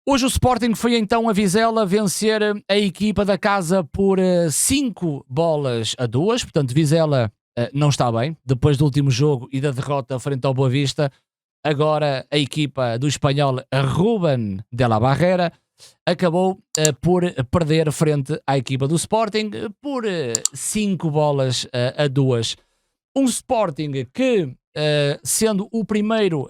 Hoje o Sporting foi então a Vizela vencer a equipa da casa por 5-2, portanto Vizela não está bem, depois do último jogo e da derrota frente ao Boa Vista. Agora a equipa do espanhol Rúben de la Barrera acabou por perder frente à equipa do Sporting por 5-2. Um Sporting que, sendo o primeiro,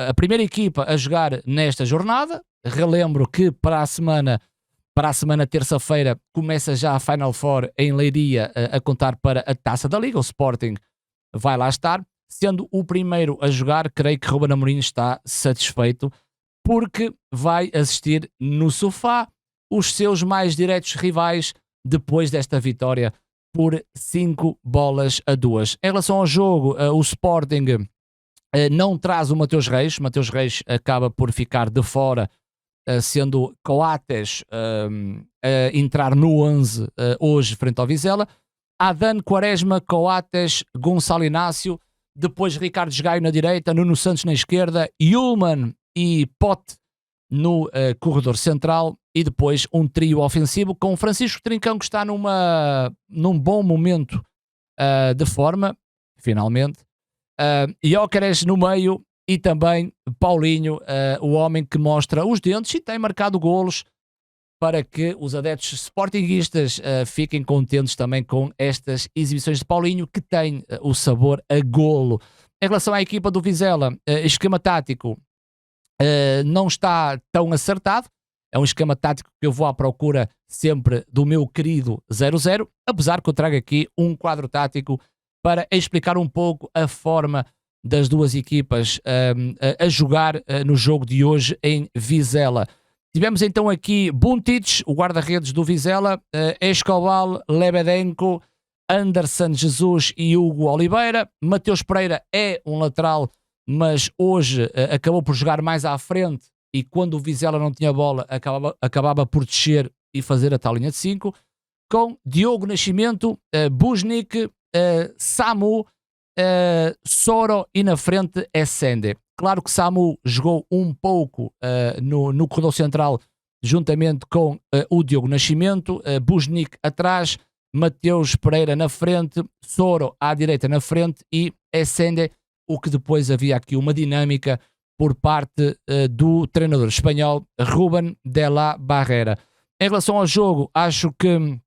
a primeira equipa a jogar nesta jornada, relembro que para a semana terça-feira começa já a Final Four em Leiria a contar para a Taça da Liga. O Sporting vai lá estar. Sendo o primeiro a jogar, creio que Ruben Amorim está satisfeito porque vai assistir no sofá os seus mais diretos rivais depois desta vitória por 5-2. Em relação ao jogo, o Sporting não traz o Mateus Reis. Mateus Reis acaba por ficar de fora, sendo Coates a entrar no 11 hoje frente ao Vizela. Adan, Quaresma, Coates, Gonçalo Inácio, depois Ricardo Gaio na direita, Nuno Santos na esquerda, Ullmann e Pote no corredor central, e depois um trio ofensivo com Francisco Trincão, que está num bom momento de forma, finalmente, Gyökeres no meio e também Paulinho, o homem que mostra os dentes e tem marcado golos para que os adeptos sportinguistas fiquem contentes também com estas exibições de Paulinho, que tem o sabor a golo. Em relação à equipa do Vizela, esquema tático não está tão acertado. É um esquema tático que eu vou à procura sempre do meu querido 0-0, apesar que eu trago aqui um quadro tático para explicar um pouco a forma das duas equipas a jogar no jogo de hoje em Vizela. Tivemos então aqui Buntic, o guarda-redes do Vizela, Escobar, Lebedenko, Anderson Jesus e Hugo Oliveira. Mateus Pereira é um lateral, mas hoje acabou por jogar mais à frente e quando o Vizela não tinha bola acabava por descer e fazer a tal linha de 5. Com Diogo Nascimento, Buznik, Samu, Soro e na frente é Sende. Claro que Samu jogou um pouco no corredor central juntamente com o Diogo Nascimento, Buznik atrás, Mateus Pereira na frente, Soro à direita na frente e Essende, o que depois havia aqui uma dinâmica por parte do treinador espanhol Rúben de la Barrera. Em relação ao jogo, acho que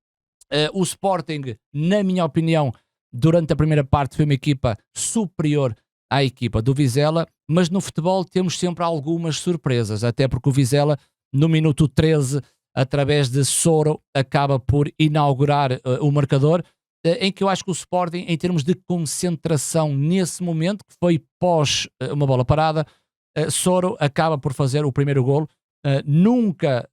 o Sporting, na minha opinião, durante a primeira parte foi uma equipa superior à equipa do Vizela, mas no futebol temos sempre algumas surpresas, até porque o Vizela, no minuto 13, através de Soro, acaba por inaugurar o marcador, em que eu acho que o Sporting, em termos de concentração nesse momento, que foi pós uma bola parada, Soro acaba por fazer o primeiro golo. Nunca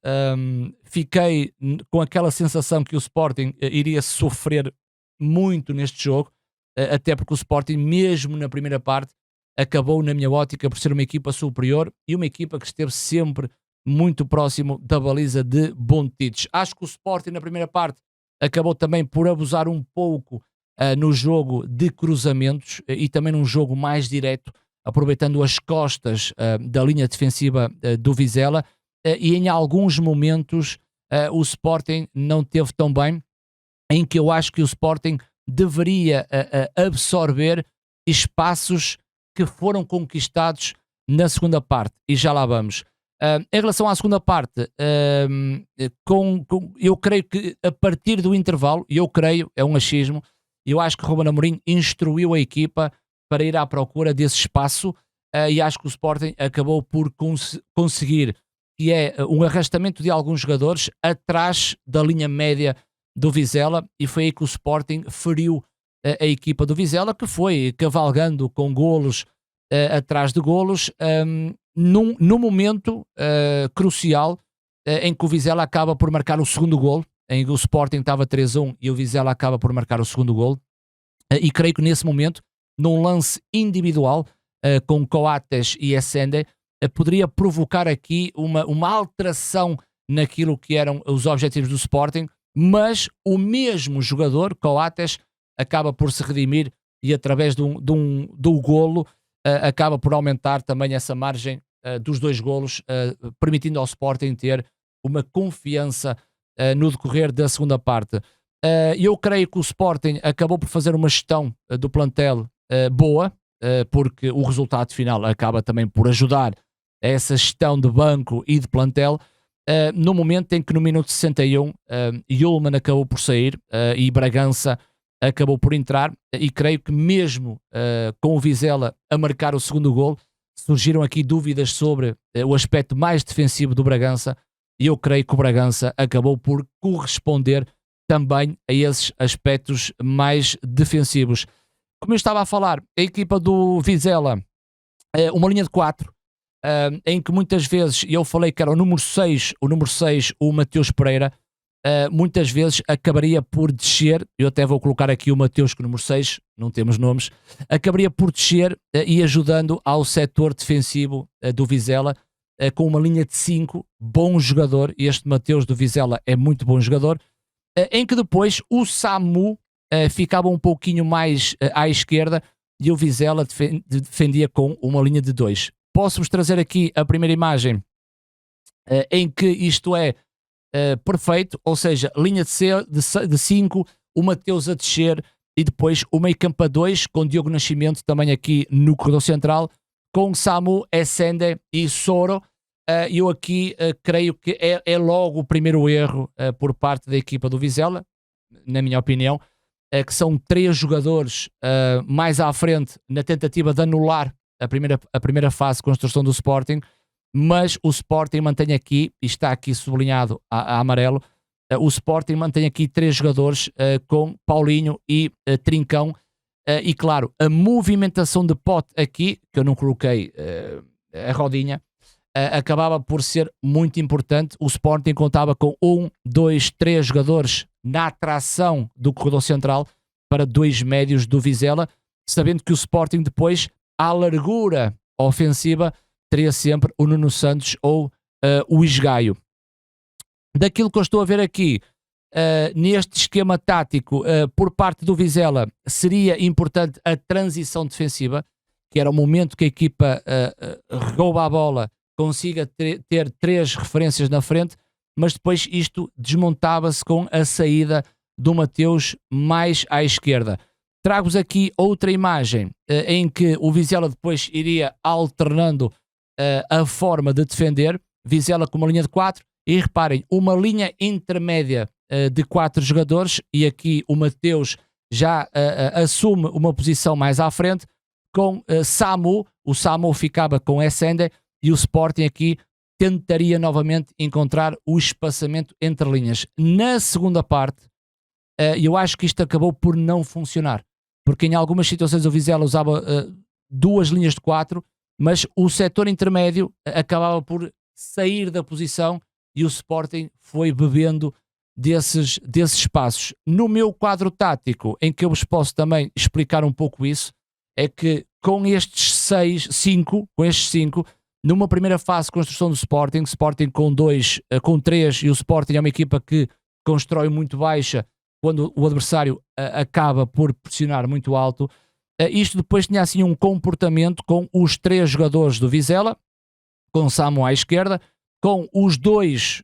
fiquei com aquela sensação que o Sporting iria sofrer muito neste jogo, até porque o Sporting, mesmo na primeira parte, acabou, na minha ótica, por ser uma equipa superior e uma equipa que esteve sempre muito próximo da baliza de Buntic. Acho que o Sporting, na primeira parte, acabou também por abusar um pouco no jogo de cruzamentos e também num jogo mais direto, aproveitando as costas da linha defensiva do Vizela, e em alguns momentos o Sporting não teve tão bem, em que eu acho que o Sporting deveria absorver espaços que foram conquistados na segunda parte, e já lá vamos. Em relação à segunda parte, eu creio que a partir do intervalo, é um achismo, eu acho que Ruben Amorim instruiu a equipa para ir à procura desse espaço, e acho que o Sporting acabou por conseguir, que é um arrastamento de alguns jogadores atrás da linha média do Vizela, e foi aí que o Sporting feriu a equipa do Vizela, que foi cavalgando com golos atrás de golos, num momento crucial em que o Vizela acaba por marcar o segundo golo, em que o Sporting estava 3-1 e o Vizela acaba por marcar o segundo golo, e creio que nesse momento, num lance individual com Coates e Essende, poderia provocar aqui uma alteração naquilo que eram os objetivos do Sporting, mas o mesmo jogador, Coates, acaba por se redimir e através do golo acaba por aumentar também essa margem dos 2 golos, permitindo ao Sporting ter uma confiança no decorrer da segunda parte. Eu creio que o Sporting acabou por fazer uma gestão do plantel boa, porque o resultado final acaba também por ajudar a essa gestão de banco e de plantel, no momento em que no minuto 61 Yulman acabou por sair e Bragança acabou por entrar, e creio que mesmo com o Vizela a marcar o segundo gol, surgiram aqui dúvidas sobre o aspecto mais defensivo do Bragança, e eu creio que o Bragança acabou por corresponder também a esses aspectos mais defensivos. Como eu estava a falar, a equipa do Vizela, uma linha de 4, em que muitas vezes, eu falei que era o número 6, o Mateus Pereira, muitas vezes acabaria por descer. Eu até vou colocar aqui o Mateus com o número 6, não temos nomes, acabaria por descer e ajudando ao setor defensivo do Vizela, com uma linha de 5, bom jogador. Este Mateus do Vizela é muito bom jogador, em que depois o Samu ficava um pouquinho mais à esquerda e o Vizela defendia com uma linha de 2. Posso-vos trazer aqui a primeira imagem em que isto é perfeito, ou seja, linha de 5, o Mateus a descer e depois o meio campo a 2 com Diogo Nascimento também aqui no corredor central, com Samu, Essende e Soro. Eu aqui creio que é logo o primeiro erro por parte da equipa do Vizela, na minha opinião, que são 3 jogadores mais à frente na tentativa de anular a primeira fase de construção do Sporting, mas o Sporting mantém aqui, e está aqui sublinhado a amarelo, o Sporting mantém aqui 3 jogadores com Paulinho e Trincão, e claro, a movimentação de Pote aqui, que eu não coloquei a rodinha, acabava por ser muito importante. O Sporting contava com 1, 2, 3 jogadores na atração do corredor central para 2 médios do Vizela, sabendo que o Sporting depois, à largura ofensiva, teria sempre o Nuno Santos ou o Esgaio. Daquilo que eu estou a ver aqui, neste esquema tático, por parte do Vizela, seria importante a transição defensiva, que era o momento que a equipa rouba a bola, consiga ter 3 referências na frente, mas depois isto desmontava-se com a saída do Mateus mais à esquerda. Trago-vos aqui outra imagem em que o Vizela depois iria alternando a forma de defender. Vizela com uma linha de 4 e reparem, uma linha intermédia de 4 jogadores, e aqui o Mateus já assume uma posição mais à frente com Samu. O Samu ficava com Essende e o Sporting aqui tentaria novamente encontrar o espaçamento entre linhas. Na segunda parte, eu acho que isto acabou por não funcionar, porque em algumas situações o Vizela usava 2 linhas de 4, mas o setor intermédio acabava por sair da posição e o Sporting foi bebendo desses espaços. No meu quadro tático, em que eu vos posso também explicar um pouco isso, é que com estes 5, numa primeira fase de construção do Sporting com 3, e o Sporting é uma equipa que constrói muito baixa quando o adversário acaba por pressionar muito alto. Isto depois tinha assim um comportamento com os 3 jogadores do Vizela, com Samu à esquerda, com os 2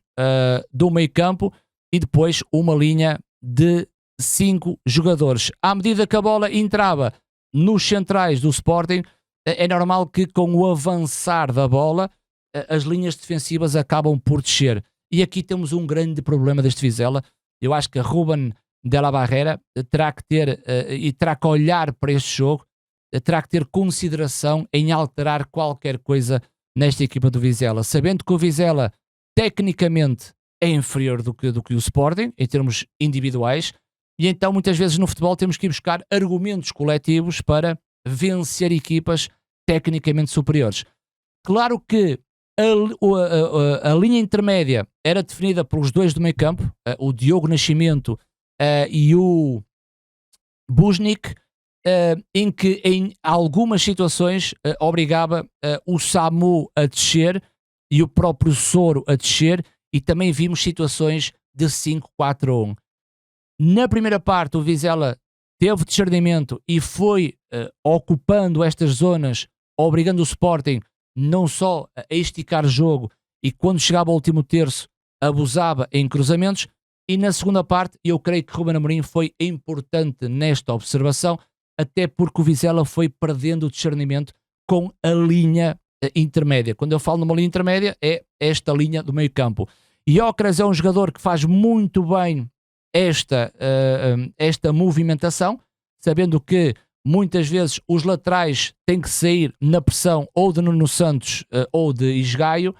do meio campo e depois uma linha de 5 jogadores. À medida que a bola entrava nos centrais do Sporting, é normal que com o avançar da bola as linhas defensivas acabam por descer. E aqui temos um grande problema deste Vizela. Eu acho que a Ruben de la Barrera terá que ter e terá que olhar para este jogo, terá que ter consideração em alterar qualquer coisa nesta equipa do Vizela, sabendo que o Vizela tecnicamente é inferior do que o Sporting em termos individuais, e então muitas vezes no futebol temos que ir buscar argumentos coletivos para vencer equipas tecnicamente superiores. Claro que a linha intermédia era definida pelos 2 do meio campo, o Diogo Nascimento e o Buznik, em que em algumas situações obrigava o Samu a descer e o próprio Soro a descer, e também vimos situações de 5-4-1. Na primeira parte o Vizela teve discernimento e foi ocupando estas zonas, obrigando o Sporting não só a esticar o jogo e quando chegava ao último terço abusava em cruzamentos, e na segunda parte eu creio que Ruben Amorim foi importante nesta observação, até porque o Vizela foi perdendo o discernimento com a linha intermédia. Quando eu falo numa linha intermédia, é esta linha do meio campo. Gyökeres é um jogador que faz muito bem esta movimentação, sabendo que muitas vezes os laterais têm que sair na pressão ou de Nuno Santos ou de Esgaio,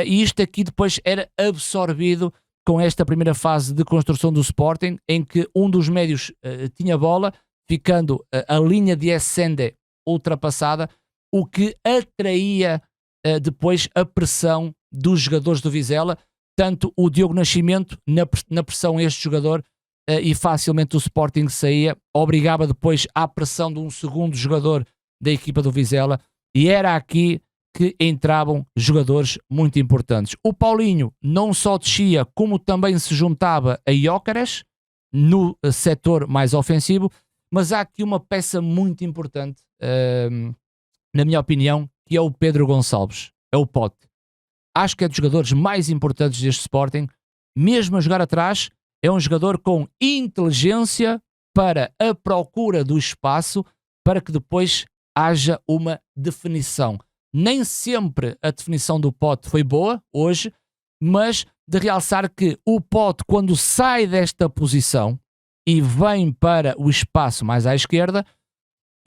e isto aqui depois era absorvido com esta primeira fase de construção do Sporting, em que um dos médios tinha bola, ficando a linha de Essende ultrapassada, o que atraía depois a pressão dos jogadores do Vizela, tanto o Diogo Nascimento na pressão a este jogador, e facilmente o Sporting saía, obrigava depois à pressão de um segundo jogador da equipa do Vizela, e era aqui que entravam jogadores muito importantes. O Paulinho não só descia, como também se juntava a Gyökeres no setor mais ofensivo, mas há aqui uma peça muito importante, na minha opinião, que é o Pedro Gonçalves, é o Pote. Acho que é dos jogadores mais importantes deste Sporting, mesmo a jogar atrás, é um jogador com inteligência para a procura do espaço, para que depois haja uma definição. Nem sempre a definição do Pote foi boa hoje, mas de realçar que o Pote, quando sai desta posição e vem para o espaço mais à esquerda,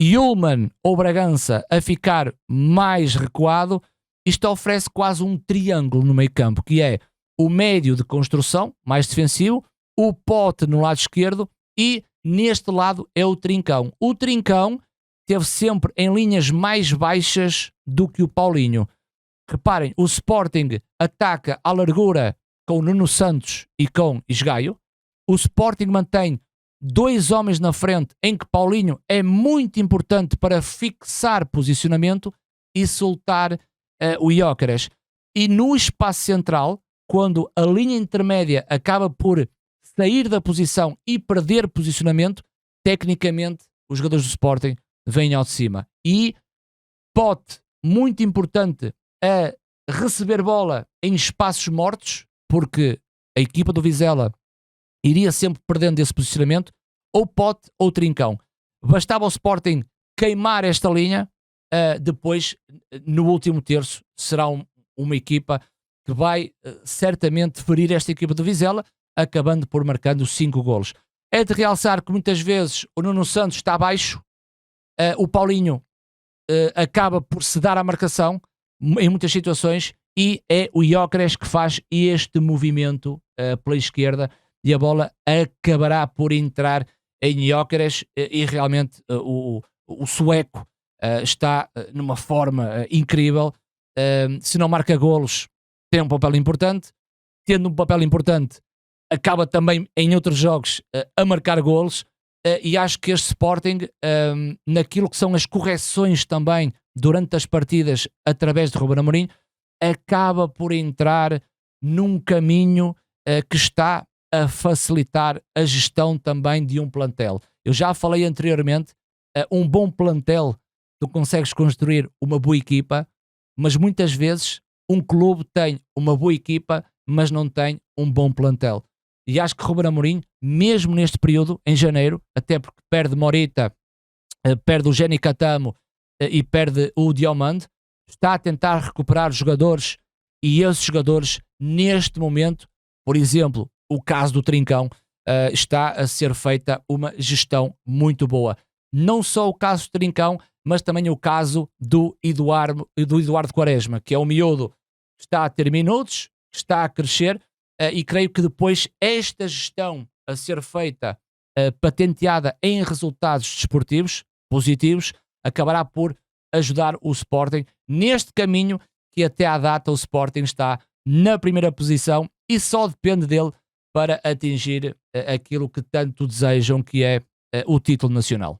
Yulman ou Bragança a ficar mais recuado, isto oferece quase um triângulo no meio campo, que é o médio de construção, mais defensivo, o Pote no lado esquerdo e neste lado é o Trincão. O Trincão teve sempre em linhas mais baixas do que o Paulinho. Reparem, o Sporting ataca à largura com Nuno Santos e com Esgaio. O Sporting mantém dois homens na frente, em que Paulinho é muito importante para fixar posicionamento e soltar o Gyökeres. E no espaço central, quando a linha intermédia acaba por sair da posição e perder posicionamento, tecnicamente os jogadores do Sporting vêm ao de cima. E Pote, muito importante a receber bola em espaços mortos, porque a equipa do Vizela iria sempre perdendo esse posicionamento, ou Pote ou Trincão. Bastava o Sporting queimar esta linha, depois, no último terço, será uma equipa que vai certamente ferir esta equipa do Vizela, acabando por marcando 5 golos. É de realçar que muitas vezes o Nuno Santos está abaixo, o Paulinho acaba por se dar à marcação em muitas situações, e é o Gyökeres que faz este movimento pela esquerda, e a bola acabará por entrar em Gyökeres, e realmente o sueco está numa forma incrível. Se não marca golos, tem um papel importante. Tendo um papel importante, acaba também em outros jogos a marcar golos, e acho que este Sporting, naquilo que são as correções também durante as partidas através de Ruben Amorim, acaba por entrar num caminho que está a facilitar a gestão também de um plantel. Eu já falei anteriormente, um bom plantel, tu consegues construir uma boa equipa, mas muitas vezes um clube tem uma boa equipa, mas não tem um bom plantel. E acho que Ruben Amorim, mesmo neste período, em janeiro, até porque perde Morita, perde o Jenny Catamo e perde o Diomande, está a tentar recuperar jogadores, e esses jogadores, neste momento, por exemplo, o caso do Trincão, está a ser feita uma gestão muito boa. Não só o caso do Trincão, mas também o caso do Eduardo Quaresma, que é o miúdo, está a ter minutos, está a crescer, e creio que depois esta gestão a ser feita, patenteada em resultados desportivos positivos, acabará por ajudar o Sporting neste caminho que até à data o Sporting está na primeira posição e só depende dele para atingir aquilo que tanto desejam, que é o título nacional.